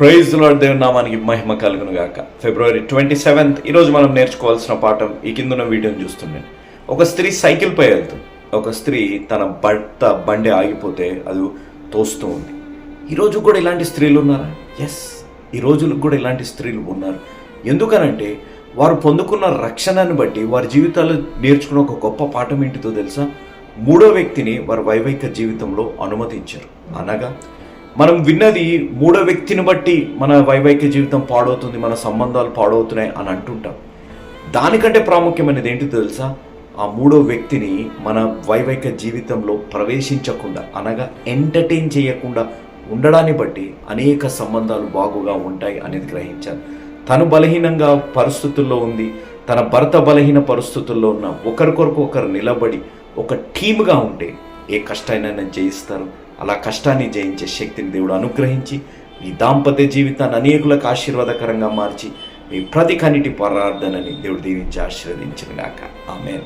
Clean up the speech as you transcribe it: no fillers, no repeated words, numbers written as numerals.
Praise lord, దేవుని నామానికి మహిమ కలుగును గాక. ఫిబ్రవరి 27 ఈరోజు మనం నేర్చుకోవాల్సిన పాఠం ఈ కిందున్న వీడియోని చూస్తున్నాను. ఒక స్త్రీ సైకిల్ పై వెళ్తుంది. ఒక స్త్రీ తన భర్త బండి ఆగిపోతే అది తోస్తూ ఉంది. ఈరోజు కూడా ఇలాంటి స్త్రీలు ఉన్నారా? ఎస్, ఈ రోజులకు కూడా ఇలాంటి స్త్రీలు ఉన్నారు. ఎందుకనంటే వారు పొందుకున్న రక్షణను బట్టి వారి జీవితాలు నేర్చుకున్న ఒక గొప్ప పాఠం ఏంటిదో తెలుసా? మూడో వ్యక్తిని వారి వైవాహిక జీవితంలో అనుమతించారు. అనగా మనం విన్నది మూడో వ్యక్తిని బట్టి మన వైవాహిక జీవితం పాడవుతుంది, మన సంబంధాలు పాడవుతున్నాయి అని అంటుంటాం. దానికంటే ప్రాముఖ్యమైనది ఏంటి తెలుసా? ఆ మూడో వ్యక్తిని మన వైవాహిక జీవితంలో ప్రవేశించకుండా, అనగా ఎంటర్టైన్ చేయకుండా ఉండడాన్ని బట్టి అనేక సంబంధాలు బాగుగా ఉంటాయి అనేది గ్రహించాలి. తను బలహీనంగా పరిస్థితుల్లో ఉంది, తన భర్త బలహీన పరిస్థితుల్లో ఉన్న ఒకరికొరకు ఒకరు నిలబడి ఒక టీమ్గా ఉంటే ఏ కష్టాన్ని జయిస్తారు. అలా కష్టాన్ని జయించే శక్తిని దేవుడు అనుగ్రహించి మీ దాంపత్య జీవితాన్ని అనేకులకు ఆశీర్వాదకరంగా మార్చి మీ ప్రతి కన్నిటి ప్రార్థనని దేవుడు దీవించి ఆశీర్వదించును గాక. ఆమేన్.